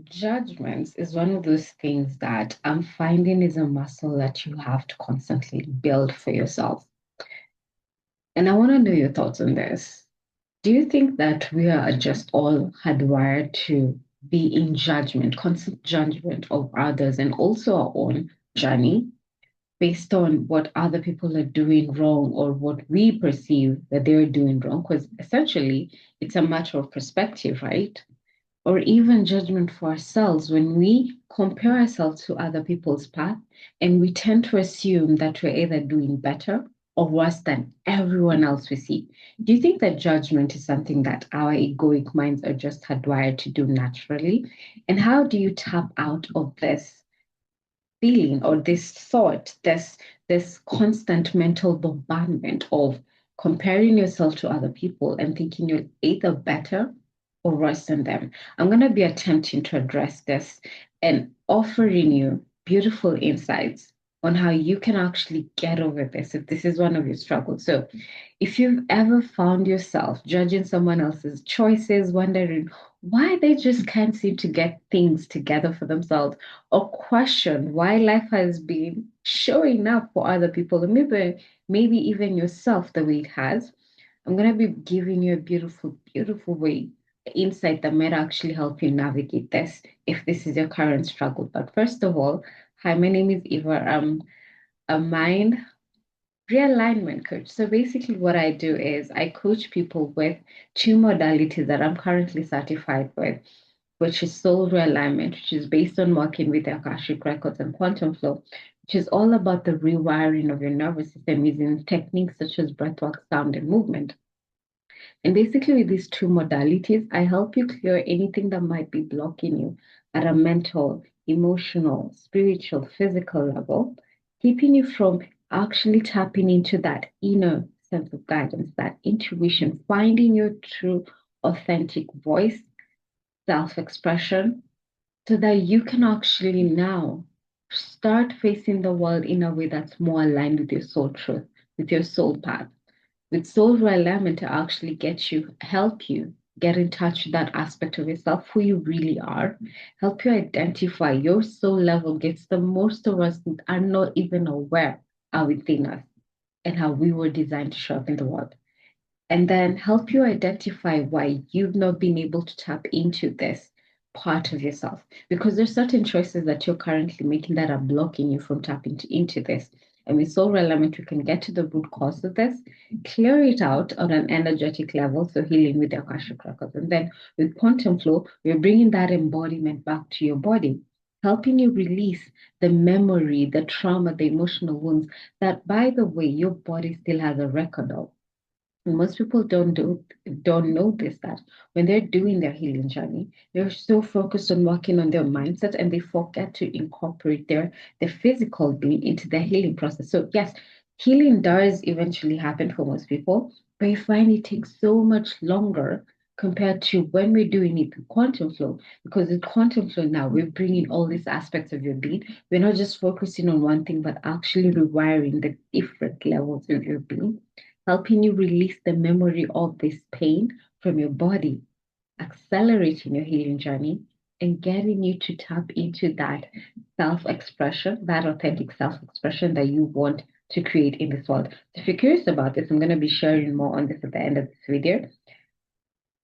Judgments is one of those things that I'm finding is a muscle that you have to constantly build for yourself. And I want to know your thoughts on this. Do you think that we are just all hardwired to be in judgment, constant judgment of others and also our own journey based on what other people are doing wrong or what we perceive that they're doing wrong? Because essentially, it's a matter of perspective, right? Or even judgment for ourselves when we compare ourselves to other people's path and we tend to assume that we're either doing better or worse than everyone else we see. Do you think that judgment is something that our egoic minds are just hardwired to do naturally? And how do you tap out of this feeling or this thought, this constant mental bombardment of comparing yourself to other people and thinking you're either better or worse than them? I'm going to be attempting to address this and offering you beautiful insights on how you can actually get over this if this is one of your struggles. So, if you've ever found yourself judging someone else's choices, wondering why they just can't seem to get things together for themselves, or question why life has been showing up for other people, or maybe even yourself the way it has, I'm going to be giving you a beautiful, beautiful way, insight that might actually help you navigate this if this is your current struggle. But first of all, hi, my name is Eva. I'm a mind realignment coach. So basically, what I do is I coach people with two modalities that I'm currently certified with, which is soul realignment, which is based on working with the Akashic records and quantum flow, which is all about the rewiring of your nervous system using techniques such as breathwork, sound, and movement. And basically, with these two modalities, I help you clear anything that might be blocking you at a mental, emotional, spiritual, physical level, keeping you from actually tapping into that inner sense of guidance, that intuition, finding your true, authentic voice, self expression, so that you can actually now start facing the world in a way that's more aligned with your soul truth, with your soul path, with soul alignment to actually help you get in touch with that aspect of yourself, who you really are, help you identify your soul level gifts that most of us are not even aware are within us and how we were designed to show up in the world. And then help you identify why you've not been able to tap into this part of yourself. Because there's certain choices that you're currently making that are blocking you from tapping into this. And with soul alignment, we can get to the root cause of this, clear it out on an energetic level, so healing with the Akashic records. And then with quantum flow, we're bringing that embodiment back to your body, helping you release the memory, the trauma, the emotional wounds that, by the way, your body still has a record of. Most people don't notice that when they're doing their healing journey, they're so focused on working on their mindset and they forget to incorporate their physical being into the healing process. So yes, healing does eventually happen for most people, but you find it takes so much longer compared to when we're doing it with quantum flow. Because with quantum flow now, we're bringing all these aspects of your being. We're not just focusing on one thing, but actually rewiring the different levels of your being, helping you release the memory of this pain from your body, accelerating your healing journey, and getting you to tap into that self expression, that authentic self expression that you want to create in this world. So if you're curious about this, I'm going to be sharing more on this at the end of this video.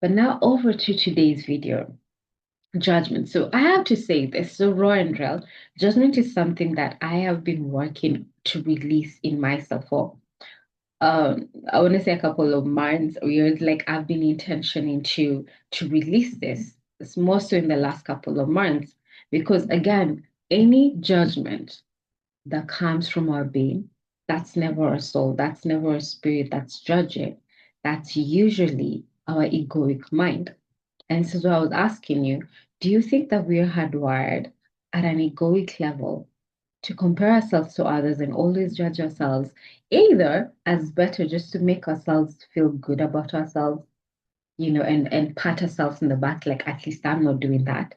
But now over to today's video. Judgment. So I have to say this, so raw and real, judgment is something that I have been working to release in myself for I want to say a couple of months or years. Like I've been intentioning to release this. It's more so in the last couple of months because again, any judgment that comes from our being, that's never a soul, that's never a spirit that's judging. That's usually our egoic mind. And so I was asking you, do you think that we are hardwired at an egoic level to compare ourselves to others and always judge ourselves either as better just to make ourselves feel good about ourselves, and pat ourselves in the back, like at least I'm not doing that?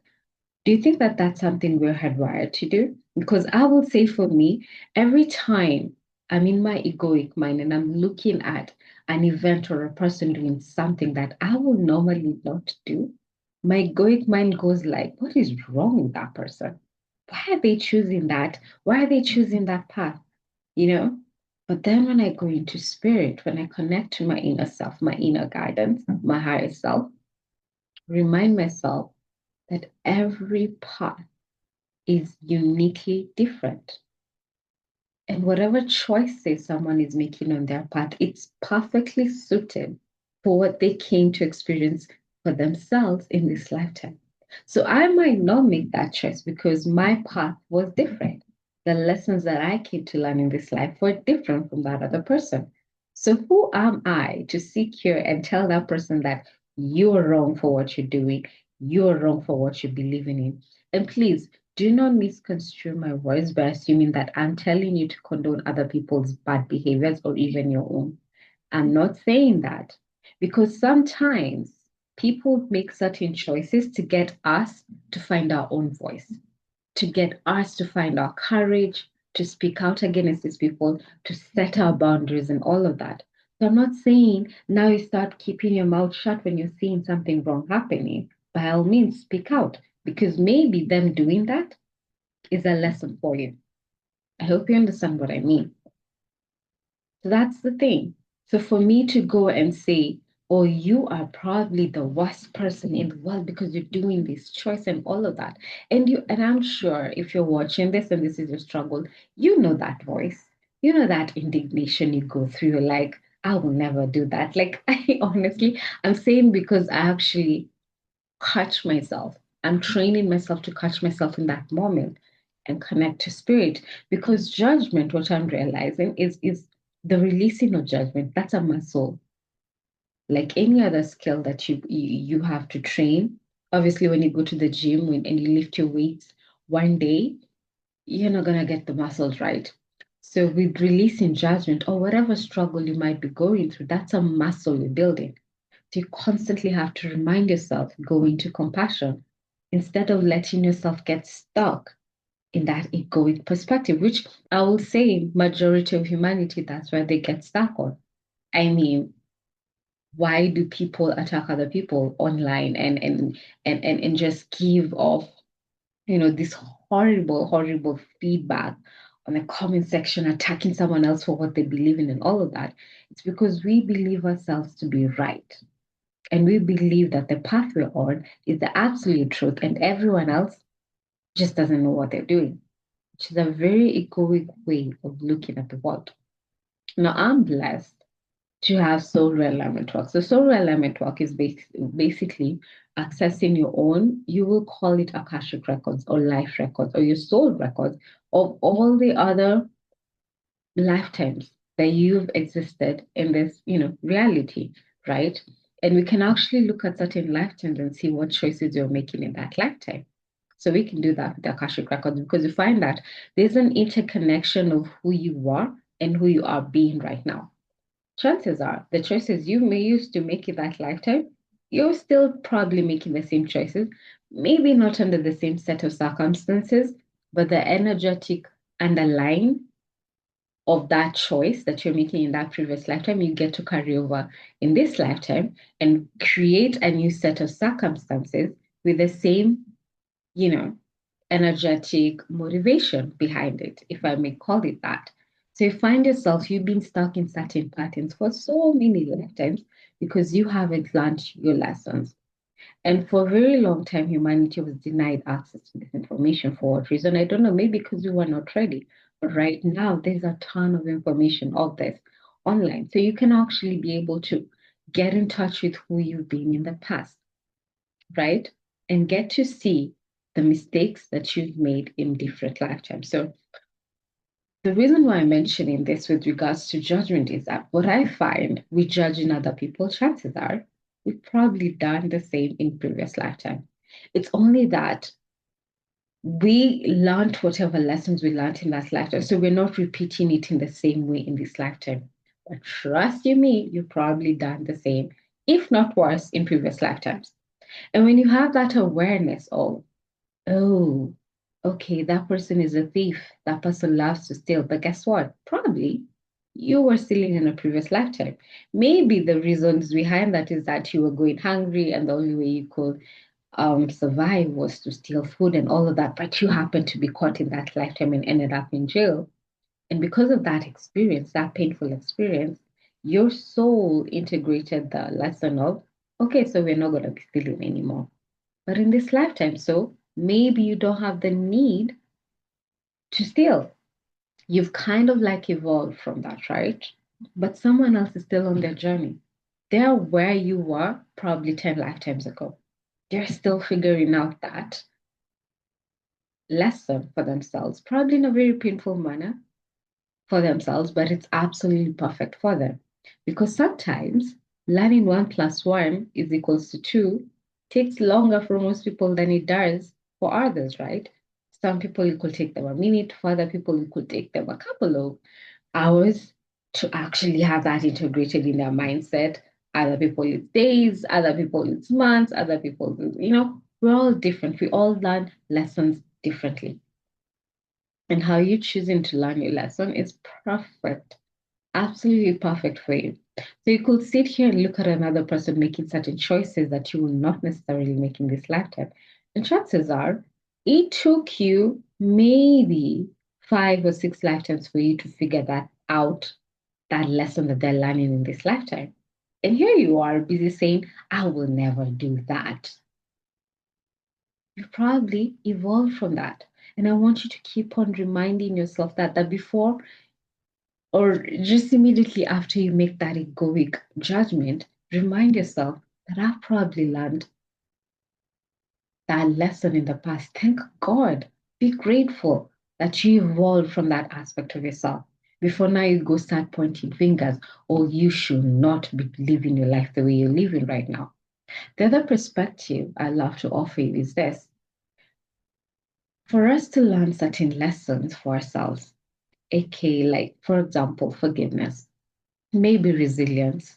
Do you think that that's something we're hardwired to do? Because I will say for me, every time I'm in my egoic mind and I'm looking at an event or a person doing something that I will normally not do, my egoic mind goes like, what is wrong with that person? Why are they choosing that? Why are they choosing that path? You know? But then when I go into spirit, when I connect to my inner self, my inner guidance, my higher self, remind myself that every path is uniquely different. And whatever choices someone is making on their path, it's perfectly suited for what they came to experience for themselves in this lifetime. So I might not make that choice because my path was different. The lessons that I came to learn in this life were different from that other person. So who am I to sit here and tell that person that you're wrong for what you're doing, you're wrong for what you're believing in? And please do not misconstrue my words by assuming that I'm telling you to condone other people's bad behaviors or even your own. I'm not saying that because sometimes people make certain choices to get us to find our own voice, to get us to find our courage, to speak out against these people, to set our boundaries and all of that. So I'm not saying now you start keeping your mouth shut when you're seeing something wrong happening. By all means, speak out because maybe them doing that is a lesson for you. I hope you understand what I mean. So that's the thing. So for me to go and say, oh, you are probably the worst person in the world because you're doing this choice and all of that. And I'm sure if you're watching this and this is your struggle, you know that voice. You know that indignation you go through. You're like, I will never do that. Like I honestly, I'm saying because I actually catch myself. I'm training myself to catch myself in that moment and connect to spirit. Because judgment, what I'm realizing is the releasing of judgment. That's a muscle, like any other skill that you have to train. Obviously, when you go to the gym and you lift your weights one day, you're not gonna get the muscles right. So with releasing judgment or whatever struggle you might be going through, that's a muscle you're building. So you constantly have to remind yourself, go into compassion instead of letting yourself get stuck in that egoic perspective, which I will say majority of humanity, that's where they get stuck on. I mean, why do people attack other people online and just give off, this horrible, horrible feedback on the comment section, attacking someone else for what they believe in and all of that? It's because we believe ourselves to be right. And we believe that the path we're on is the absolute truth, and everyone else just doesn't know what they're doing, which is a very egoic way of looking at the world. Now, I'm blessed to have soul realignment work. So, soul realignment work is basically accessing your own, you will call it Akashic records or life records or your soul records of all the other lifetimes that you've existed in this, reality, right? And we can actually look at certain lifetimes and see what choices you're making in that lifetime. So we can do that with the Akashic Records because you find that there's an interconnection of who you are and who you are being right now. Chances are the choices you may used to make in that lifetime, you're still probably making the same choices, maybe not under the same set of circumstances, but the energetic underlying of that choice that you're making in that previous lifetime, you get to carry over in this lifetime and create a new set of circumstances with the same, you know, energetic motivation behind it, if I may call it that. So you find yourself, you've been stuck in certain patterns for so many lifetimes because you haven't learned your lessons. And for a very long time, humanity was denied access to this information for what reason? I don't know, maybe because we were not ready. But right now, there's a ton of information of this online. So you can actually be able to get in touch with who you've been in the past, right? And get to see the mistakes that you've made in different lifetimes. So the reason why I'm mentioning this with regards to judgment is that what I find with judging other people, chances are we've probably done the same in previous lifetime. It's only that we learned whatever lessons we learned in that lifetime, so we're not repeating it in the same way in this lifetime. But trust you me, you've probably done the same, if not worse, in previous lifetimes. And when you have that awareness of, oh, okay, that person is a thief. That person loves to steal. But guess what? Probably you were stealing in a previous lifetime. Maybe the reasons behind that is that you were going hungry and the only way you could survive was to steal food and all of that, but you happened to be caught in that lifetime and ended up in jail. And because of that experience, that painful experience, your soul integrated the lesson of, okay, so we're not going to be stealing anymore. But in this lifetime, so maybe you don't have the need to steal. You've kind of like evolved from that, right? But someone else is still on their journey. They're where you were probably 10 lifetimes ago. They're still figuring out that lesson for themselves, probably in a very painful manner for themselves, but it's absolutely perfect for them. Because sometimes learning 1 plus 1 is equals to 2 takes longer for most people than it does for others, right? Some people it could take them a minute, for other people it could take them a couple of hours to actually have that integrated in their mindset. Other people it's days, other people it's months, other people, we're all different. We all learn lessons differently. And how you choosing to learn your lesson is perfect, absolutely perfect for you. So you could sit here and look at another person making certain choices that you will not necessarily make in this lifetime. And chances are it took you maybe 5 or 6 lifetimes for you to figure that out, that lesson that they're learning in this lifetime. And here you are busy saying, I will never do that. You probably evolved from that. And I want you to keep on reminding yourself that before or just immediately after you make that egoic judgment, remind yourself that I've probably learned that lesson in the past. Thank God. Be grateful that you evolved from that aspect of yourself. Before now you go start pointing fingers, or you should not be living your life the way you're living right now. The other perspective I love to offer you is this. For us to learn certain lessons for ourselves, aka like, for example, forgiveness, maybe resilience,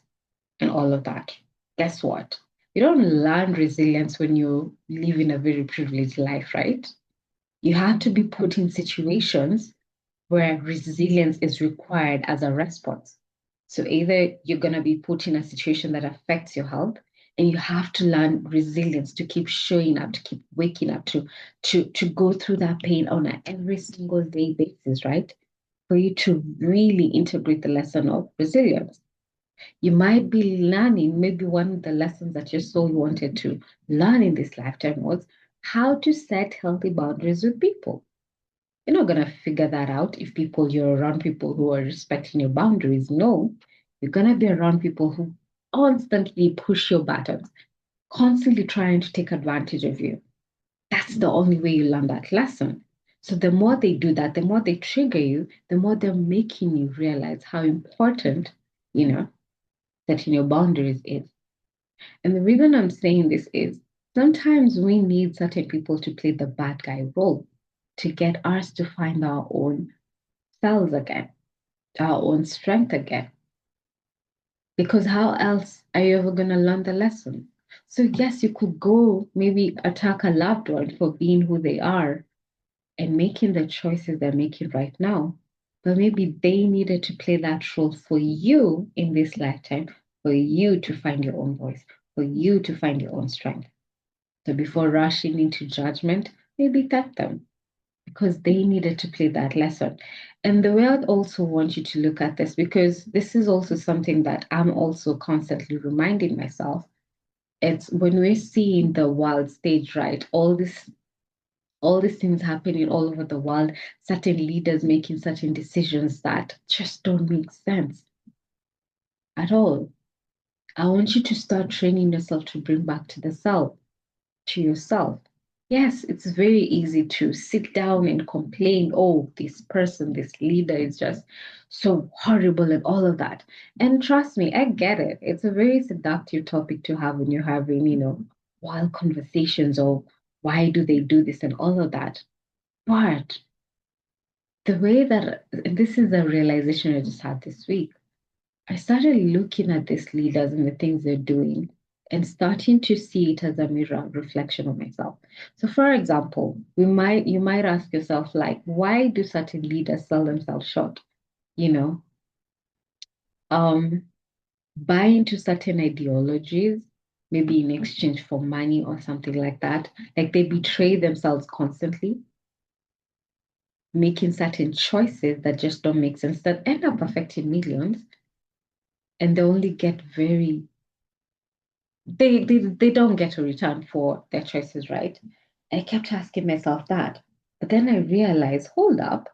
and all of that. Guess what? You don't learn resilience when you live in a very privileged life, right? You have to be put in situations where resilience is required as a response. So either you're going to be put in a situation that affects your health, and you have to learn resilience to keep showing up, to keep waking up, to go through that pain on an every single day basis, right? For you to really integrate the lesson of resilience. You might be learning, maybe one of the lessons that your soul wanted to learn in this lifetime was how to set healthy boundaries with people. You're not going to figure that out if you're around people who are respecting your boundaries. No, you're going to be around people who constantly push your buttons, constantly trying to take advantage of you. That's the only way you learn that lesson. So the more they do that, the more they trigger you, the more they're making you realize how important, you know, setting your boundaries is. And the reason I'm saying this is sometimes we need certain people to play the bad guy role to get us to find our own selves again, our own strength again. Because how else are you ever going to learn the lesson? So, yes, you could go maybe attack a loved one for being who they are and making the choices they're making right now. But maybe they needed to play that role for you in this lifetime, for you to find your own voice, for you to find your own strength. So before rushing into judgment, maybe thank them because they needed to play that lesson. And the way I'd also want you to look at this, because this is also something that I'm also constantly reminding myself. It's when we're seeing the world stage, right? All these things happening all over the world, certain leaders making certain decisions that just don't make sense at all. I want you to start training yourself to bring back to the self, to yourself. Yes, it's very easy to sit down and complain, oh, this person, this leader is just so horrible and all of that. And trust me, I get it. It's a very seductive topic to have when you're having, wild conversations or why do they do this and all of that. But the way that this is a realization I just had this week. I started looking at these leaders and the things they're doing and starting to see it as a mirror reflection of myself. So for example, you might ask yourself, like, why do certain leaders sell themselves short? You know, um, buy into certain ideologies, maybe in exchange for money or something like that. Like they betray themselves constantly, making certain choices that just don't make sense that end up affecting millions, and they only get very they don't get a return for their choices, right? And I kept asking myself that. But then I realized, hold up,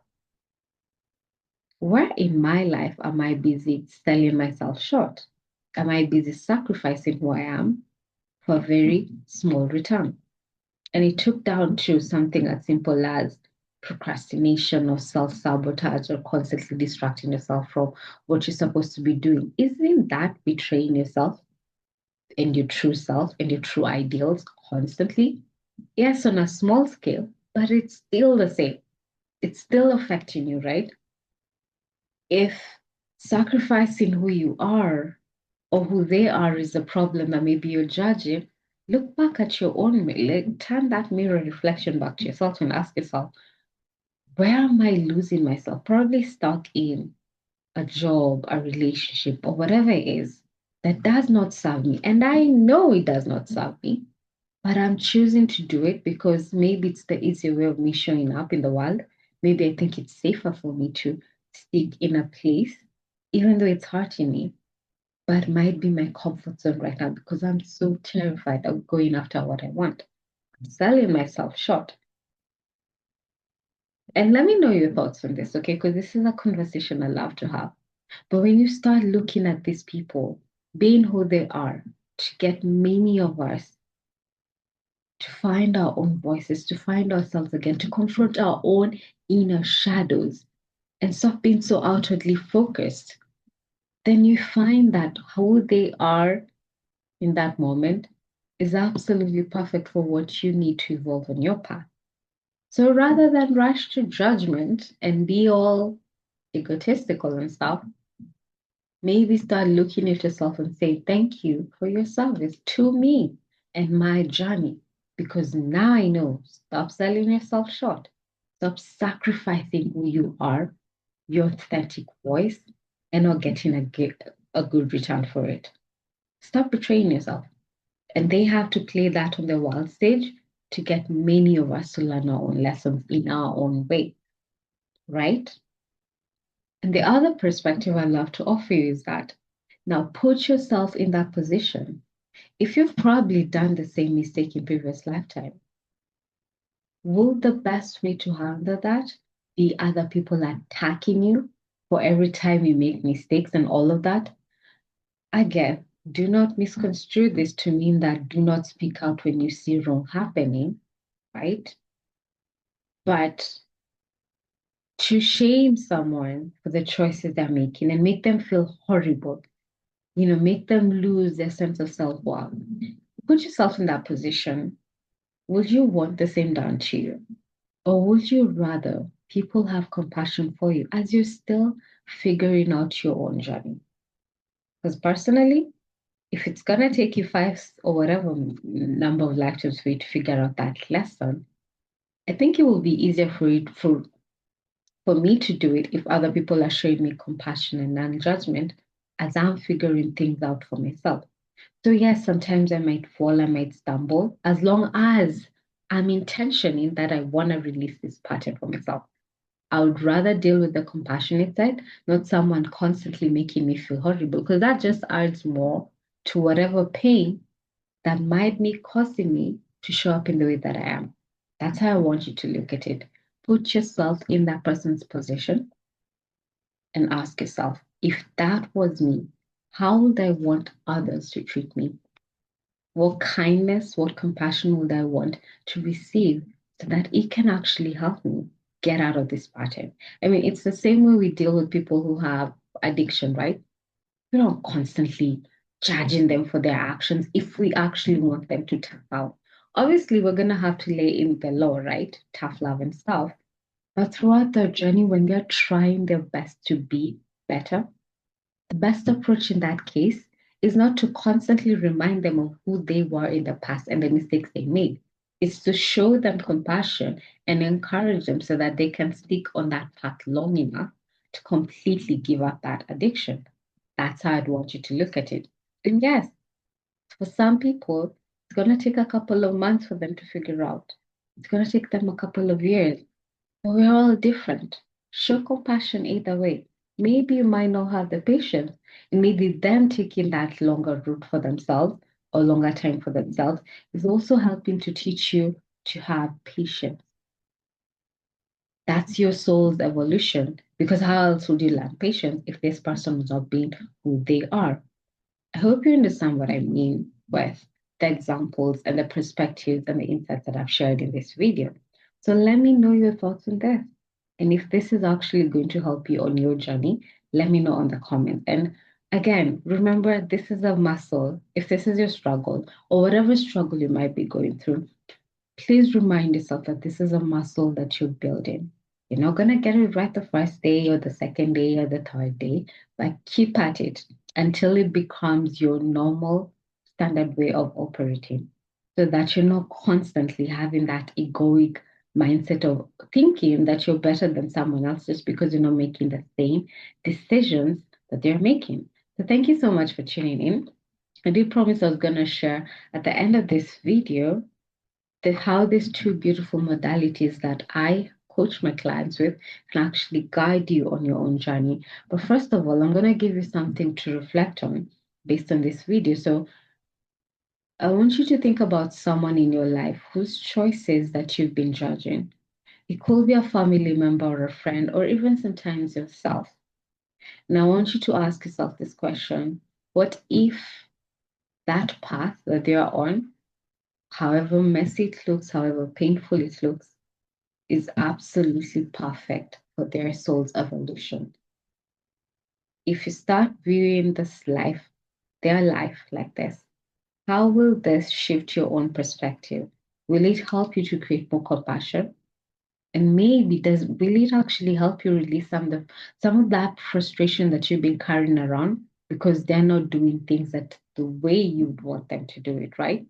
where in my life am I busy selling myself short? Am I busy sacrificing who I am for a very small return? And it took down to something as simple as procrastination or self-sabotage or constantly distracting yourself from what you're supposed to be doing. Isn't that betraying yourself and your true self and your true ideals constantly? Yes, on a small scale, but it's still the same. It's still affecting you, right? If sacrificing who you are or who they are is a problem that maybe you're judging, look back at your own mirror, like, turn that mirror reflection back to yourself and ask yourself, where am I losing myself? Probably stuck in a job, a relationship, or whatever it is that does not serve me. And I know it does not serve me, but I'm choosing to do it because maybe it's the easier way of me showing up in the world. Maybe I think it's safer for me to stick in a place, even though it's hurting me, but might be my comfort zone right now because I'm so terrified of going after what I want. I'm selling myself short. And let me know your thoughts on this, okay? Because this is a conversation I love to have. But when you start looking at these people, being who they are, to get many of us to find our own voices, to find ourselves again, to confront our own inner shadows and stop being so outwardly focused, then you find that who they are in that moment is absolutely perfect for what you need to evolve on your path. So rather than rush to judgment and be all egotistical and stuff, maybe start looking at yourself and say, thank you for your service to me and my journey. Because now I know, stop selling yourself short. Stop sacrificing who you are, your authentic voice, and not getting a good return for it. Stop betraying yourself. And they have to play that on the world stage to get many of us to learn our own lessons in our own way, right? And the other perspective I love to offer you is that now put yourself in that position. If you've probably done the same mistake in previous lifetime, will the best way to handle that be other people attacking you for every time you make mistakes and all of that? Again, do not misconstrue this to mean that do not speak out when you see wrong happening, right? But to shame someone for the choices they're making and make them feel horrible, make them lose their sense of self-worth. Put yourself in that position. Would you want the same done to you? Or would you rather people have compassion for you as you're still figuring out your own journey? Because personally, if it's going to take you five or whatever number of lifetimes for you to figure out that lesson, I think it will be easier for me to do it if other people are showing me compassion and non-judgment as I'm figuring things out for myself. So yes, sometimes I might fall, I might stumble, as long as I'm intentioning that I want to release this pattern for myself. I would rather deal with the compassionate side, not someone constantly making me feel horrible, because that just adds more to whatever pain that might be causing me to show up in the way that I am. That's how I want you to look at it. Put yourself in that person's position and ask yourself, if that was me, how would I want others to treat me? What kindness, what compassion would I want to receive so that it can actually help me get out of this pattern? I mean, it's the same way we deal with people who have addiction, right? We're not constantly judging them for their actions if we actually want them to tap out. Obviously, we're going to have to lay in the law, right? Tough love and stuff. But throughout their journey, when they're trying their best to be better, the best approach in that case is not to constantly remind them of who they were in the past and the mistakes they made. It's to show them compassion and encourage them so that they can stick on that path long enough to completely give up that addiction. That's how I'd want you to look at it. And yes, For some people, it's going to take a couple of months for them to figure out. It's going to take them a couple of years. But we're all different. Show compassion either way. Maybe you might not have the patience, and maybe them taking that longer route for themselves or longer time for themselves is also helping to teach you to have patience. That's your soul's evolution. Because how else would you learn patience if this person was not being who they are? I hope you understand what I mean with the examples and the perspectives and the insights that I've shared in this video. So let me know your thoughts on this. And if this is actually going to help you on your journey, let me know on the comments. And again, remember, this is a muscle. If this is your struggle or whatever struggle you might be going through, please remind yourself that this is a muscle that you're building. You're not going to get it right the first day or the second day or the third day, but keep at it until it becomes your normal standard way of operating so that you're not constantly having that egoic mindset of thinking that you're better than someone else just because you're not making the same decisions that they're making. So thank you so much for tuning in. I did promise I was going to share at the end of this video how these two beautiful modalities that I coach my clients with can actually guide you on your own journey. But first of all, I'm going to give you something to reflect on based on this video. So I want you to think about someone in your life whose choices that you've been judging. It could be a family member or a friend, or even sometimes yourself. And I want you to ask yourself this question: what if that path that they are on, however messy it looks, however painful it looks, is absolutely perfect for their soul's evolution? If you start viewing their life like this, how will this shift your own perspective? Will it help you to create more compassion? And maybe will it actually help you release some of that frustration that you've been carrying around because they're not doing things that the way you'd want them to do it, right?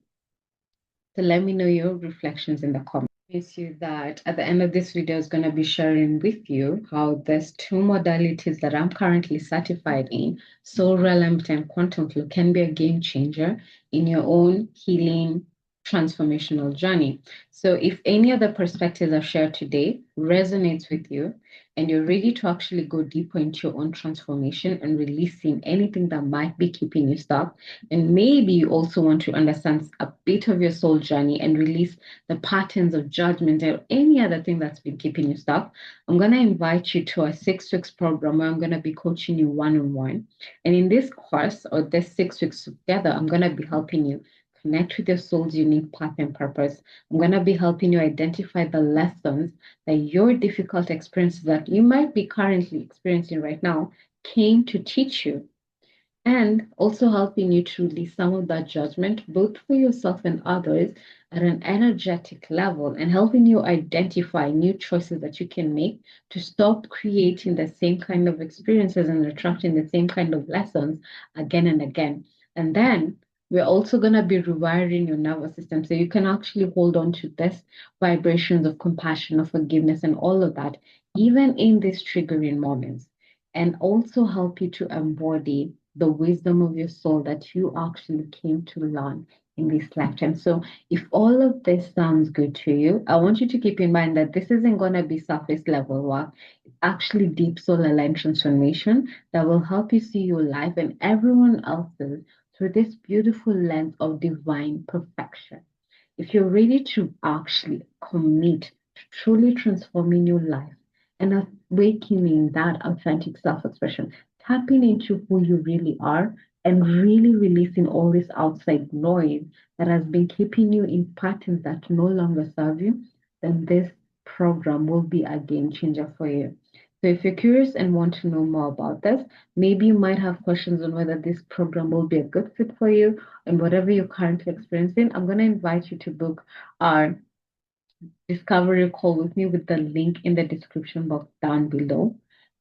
So let me know your reflections in the comments. Promise you that at the end of this video is going to be sharing with you how there's two modalities that I'm currently certified in, soul realm and quantum flow, can be a game changer in your own healing transformational journey. So if any of the perspectives I've shared today resonates with you and you're ready to actually go deeper into your own transformation and releasing anything that might be keeping you stuck, and maybe you also want to understand a bit of your soul journey and release the patterns of judgment or any other thing that's been keeping you stuck, I'm going to invite you to a 6 weeks program where I'm going to be coaching you one-on-one. And in this course or this 6 weeks together, I'm going to be helping you connect with your soul's unique path and purpose. I'm going to be helping you identify the lessons that your difficult experiences that you might be currently experiencing right now came to teach you, and also helping you to release some of that judgment, both for yourself and others, at an energetic level, and helping you identify new choices that you can make to stop creating the same kind of experiences and attracting the same kind of lessons again and again. And then we're also going to be rewiring your nervous system so you can actually hold on to this vibrations of compassion, of forgiveness, and all of that, even in these triggering moments, and also help you to embody the wisdom of your soul that you actually came to learn in this lifetime. So, if all of this sounds good to you, I want you to keep in mind that this isn't going to be surface level work. It's actually deep soul aligned transformation that will help you see your life and everyone else's through this beautiful lens of divine perfection. If you're ready to actually commit to truly transforming your life and awakening that authentic self expression, tapping into who you really are, and really releasing all this outside noise that has been keeping you in patterns that no longer serve you, then this program will be a game changer for you. So, if you're curious and want to know more about this, maybe you might have questions on whether this program will be a good fit for you and whatever you're currently experiencing. I'm going to invite you to book our discovery call with me with the link in the description box down below.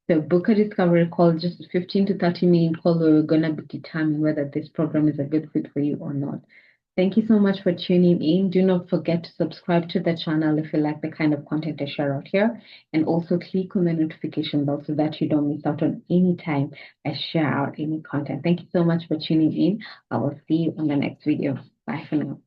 So book a discovery call, just a 15 to 30 minute call where we're going to be determining whether this program is a good fit for you or not. Thank you so much for tuning in. Do not forget to subscribe to the channel if you like the kind of content I share out here. And also click on the notification bell so that you don't miss out on any time I share out any content. Thank you so much for tuning in. I will see you on the next video. Bye for now.